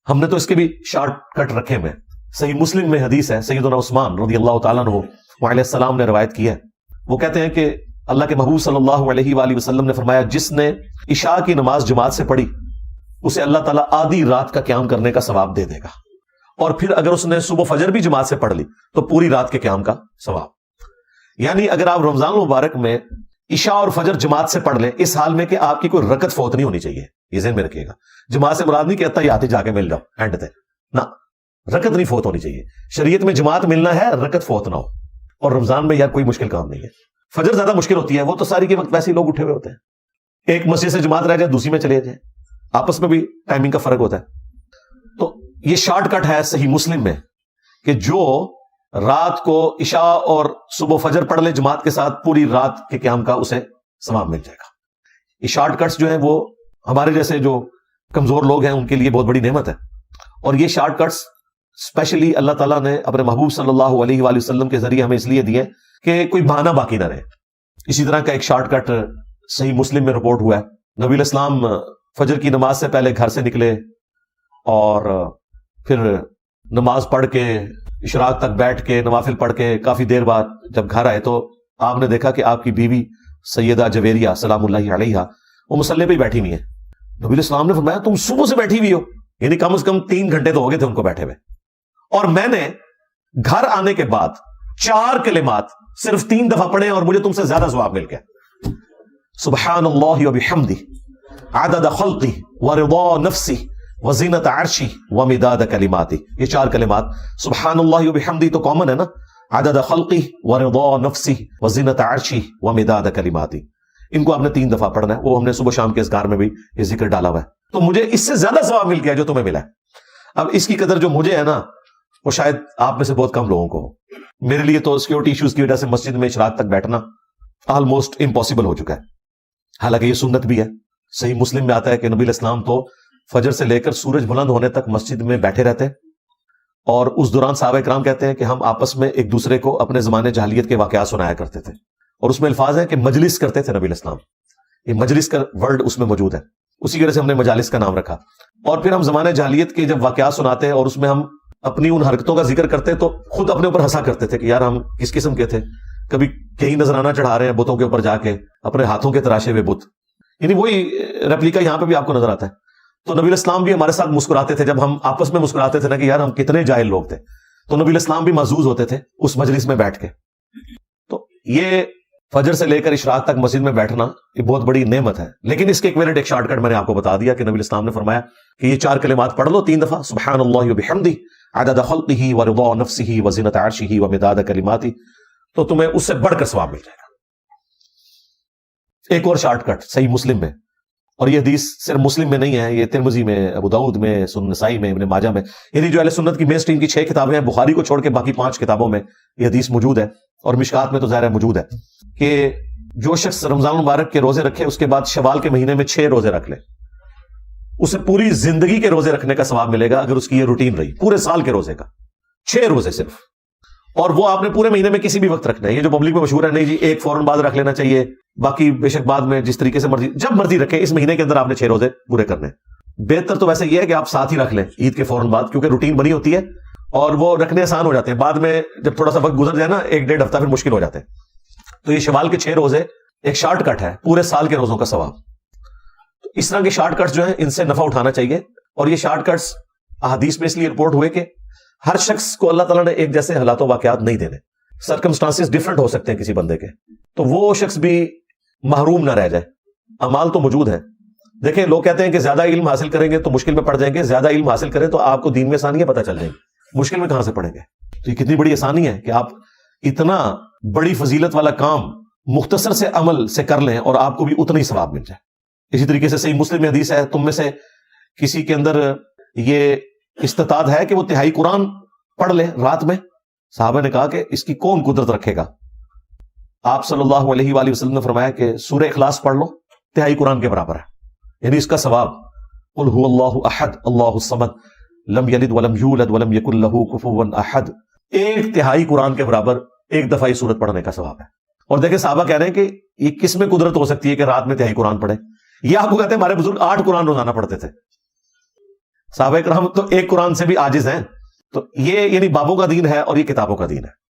ہم نے تو اس کے بھی شارٹ کٹ رکھے ہوئے. صحیح مسلم میں حدیث ہے, سیدنا عثمان رضی اللہ تعالیٰ عنہ علیہ السلام نے روایت کی ہے. وہ کہتے ہیں کہ اللہ کے محبوب صلی اللہ علیہ وآلہ وسلم نے فرمایا, جس نے عشاء کی نماز جماعت سے پڑھی اسے اللہ تعالیٰ آدھی رات کا قیام کرنے کا ثواب دے دے گا, اور پھر اگر اس نے صبح فجر بھی جماعت سے پڑھ لی تو پوری رات کے قیام کا ثواب. یعنی اگر آپ رمضان المبارک میں عشاء اور فجر جماعت سے پڑھ لیں, اس حال میں کہ آپ کی کوئی رکعت فوت نہیں ہونی چاہیے, یہ ذہن میں رکھیے گا. جماعت سے مراد نہیں کہ اتحیات جا کے مل جاؤ اینڈ تے, نہ, رکعت نہیں فوت ہونی چاہیے. شریعت میں جماعت ملنا ہے, رکعت فوت نہ ہو. اور رمضان میں یار کوئی مشکل کام نہیں ہے. فجر زیادہ مشکل ہوتی ہے, وہ تو ساری کے وقت ویسے ہی لوگ اٹھے ہوئے ہوتے ہیں. ایک مسجد سے جماعت رہ جائے دوسری میں چلے جائیں, آپس میں بھی ٹائمنگ کا فرق ہوتا ہے. تو یہ شارٹ کٹ ہے صحیح مسلم میں کہ جو رات کو عشاء اور صبح فجر پڑھ لے جماعت کے ساتھ, پوری رات کے قیام کا اسے ثواب مل جائے گا. یہ شارٹ کٹس جو ہیں وہ ہمارے جیسے جو کمزور لوگ ہیں ان کے لیے بہت بڑی نعمت ہے. اور یہ شارٹ کٹس اسپیشلی اللہ تعالیٰ نے اپنے محبوب صلی اللہ علیہ وآلہ وسلم کے ذریعے ہمیں اس لیے دیے کہ کوئی بہانہ باقی نہ رہے. اسی طرح کا ایک شارٹ کٹ صحیح مسلم میں رپورٹ ہوا ہے. نبی علیہ السلام فجر کی نماز سے پہلے گھر سے نکلے اور پھر نماز پڑھ کے اشراق تک بیٹھ کے نوافل پڑھ کے کافی دیر بعد جب گھر آئے تو آپ نے دیکھا کہ آپ کی بیوی سیدہ جویریہ سلام اللہ علیہا وہ مصلی پہ ہی بیٹھی ہوئی ہیں. نبی علیہ السلام نے فرمایا تم صبح سے بیٹھی ہوئی ہو, یعنی کم از کم 3 گھنٹے تو ہو گئے تھے ان کو بیٹھے ہوئے, اور میں نے گھر آنے کے بعد 4 کلمات صرف 3 دفعہ پڑھے اور مجھے تم سے زیادہ ثواب مل گیا. سبحان اللہ وبحمدہ عدد خلقہ ورضا نفسہ وزینت عرشہ ومداد کلماتہ. یہ 4 کلمات سبحان اللہ وبحمدہ تو کامن ہے نا, عدد خلقہ ورضا نفسہ وزینت عرشہ ومداد کلماتہ, ان کو آپ نے 3 دفعہ پڑھنا ہے. وہ ہم نے صبح شام کے اذکار میں بھی یہ ذکر ڈالا ہوا ہے. تو مجھے اس سے زیادہ ثواب مل گیا جو تمہیں ملا ہے. اب اس کی قدر جو مجھے ہے نا وہ شاید آپ میں سے بہت کم لوگوں کو ہو. میرے لیے تو سیکورٹی ایشوز کی وجہ سے مسجد میں اشراق تک بیٹھنا آلموسٹ امپاسبل ہو چکا ہے. حالانکہ یہ سنت بھی ہے. صحیح مسلم میں آتا ہے کہ نبی علیہ السلام تو فجر سے لے کر سورج بلند ہونے تک مسجد میں بیٹھے رہتے, اور اس دوران صحابہ کرام کہتے ہیں کہ ہم آپس میں ایک دوسرے کو اپنے زمانے جاہلیت کے واقعات سنایا کرتے تھے. اور اس میں الفاظ ہیں کہ مجلس کرتے تھے نبی علیہ السلام. یہ مجلس کا ورڈ اس میں موجود ہے, اسی کی وجہ سے ہم نے مجالس کا نام رکھا. اور پھر ہم زمانے جاہلیت کے جب واقعات سناتے ہیں اور اس میں ہم اپنی ان حرکتوں کا ذکر کرتے تو خود اپنے اوپر ہنسا کرتے تھے کہ یار ہم کس قسم کے تھے. کبھی کہیں نذرانہ چڑھا رہے ہیں بتوں کے اوپر جا کے, اپنے ہاتھوں کے تراشے ہوئے بت, یعنی وہی ریپلیکا یہاں پہ بھی آپ کو نظر آتا ہے. تو نبی علیہ السلام بھی ہمارے ساتھ مسکراتے تھے جب ہم آپس میں مسکراتے تھے نا کہ یار ہم کتنے جاہل لوگ تھے. تو نبی علیہ السلام بھی محظوظ ہوتے تھے اس مجلس میں بیٹھ کے. تو یہ فجر سے لے کر اشراق تک مسجد میں بیٹھنا یہ بہت بڑی نعمت ہے. لیکن اس کے ایک شارٹ کٹ میں نے آپ کو بتا دیا کہ نبی علیہ السلام نے فرمایا کہ یہ 4 کلمات پڑھ لو 3 دفعہ, سبحان اللہ وبحمدہ عدد خلقہ ورضا نفسہ وزینت عرشہ ومداد کلماتہ, تو تمہیں اس سے بڑھ کر ثواب مل جائے گا. ایک اور شارٹ کٹ صحیح مسلم میں, اور یہ حدیث صرف مسلم میں نہیں ہے, یہ ترمذی میں, ابو داؤد میں, سنن نسائی میں, ابن ماجہ میں, یعنی جو اہل سنت کی مین اسٹریم کی 6 کتابیں ہیں, بخاری کو چھوڑ کے باقی 5 کتابوں میں یہ حدیث موجود ہے, اور مشکات میں تو ظاہر ہے موجود ہے کہ جو شخص رمضان المبارک کے روزے رکھے اس کے بعد شوال کے مہینے میں 6 روزے رکھ لے, اسے پوری زندگی کے روزے رکھنے کا ثواب ملے گا اگر اس کی یہ روٹین رہی پورے سال کے روزے کا. 6 روزے صرف, اور وہ آپ نے پورے مہینے میں کسی بھی وقت رکھنا ہے. یہ جو پبلک میں مشہور ہے نہیں جی ایک فوراً بعد رکھ لینا چاہیے, باقی بے شک بعد میں جس طریقے سے مرضی جب مرضی رکھیں, اس مہینے کے اندر آپ نے 6 روزے پورے کرنے. بہتر تو ویسے یہ ہے کہ آپ ساتھ ہی رکھ لیں عید کے فوراً بعد, کیونکہ روٹین بنی ہوتی ہے اور وہ رکھنے آسان ہو جاتے ہیں. بعد میں جب تھوڑا سا وقت گزر جائے نا 1-1.5 ہفتہ پھر مشکل ہو جاتے ہیں. تو یہ شوال کے 6 روزے ایک شارٹ کٹ ہے پورے سال کے روزوں کا ثواب. تو اس طرح کے شارٹ کٹس جو ہیں ان سے نفع اٹھانا چاہیے. اور یہ شارٹ کٹس احادیث میں اس لیے رپورٹ ہوئے کہ ہر شخص کو اللہ تعالیٰ نے ایک جیسے حالات و واقعات نہیں دینے, سرکمسٹانسز ڈفرنٹ ہو سکتے ہیں کسی بندے کے, تو وہ شخص بھی محروم نہ رہ جائے. امال تو موجود ہے. دیکھیں لوگ کہتے ہیں کہ زیادہ علم حاصل کریں گے تو مشکل میں پڑ جائیں گے, زیادہ علم حاصل کریں تو آپ کو دین میں آسانیاں پتہ چل جائیں گی, مشکل میں کہاں سے پڑیں گے. تو یہ کتنی بڑی آسانی ہے کہ آپ اتنا بڑی فضیلت والا کام مختصر سے عمل سے کر لیں اور آپ کو بھی اتنا ہی ثواب مل جائے. اسی طریقے سے صحیح مسلم میں حدیث ہے, تم میں سے کسی کے اندر یہ استطاعت ہے کہ وہ تہائی قرآن پڑھ لے رات میں. صحابہ نے کہا کہ اس کی کون قدرت رکھے گا. آپ صلی اللہ علیہ وآلہ وسلم نے فرمایا کہ سورہ اخلاص پڑھ لو, تہائی قرآن کے برابر ہے, یعنی اس کا ثواب. قل هو اللہ احد اللہ الصمد لم یلد ولم یولد ولم یکن لہ کفوا احد, 1/3 قرآن کے برابر ایک دفعہ یہ سورت پڑھنے کا ثواب ہے. اور دیکھیں صحابہ کہہ رہے ہیں کہ یہ کس میں قدرت ہو سکتی ہے کہ رات میں تہائی قرآن پڑھے. یہ آپ کو کہتے ہیں ہمارے بزرگ 8 قرآن روزانہ پڑھتے تھے. صحابہ کرام تو ایک قرآن سے بھی عاجز ہیں. تو یہ یعنی بابوں کا دین ہے اور یہ کتابوں کا دین ہے.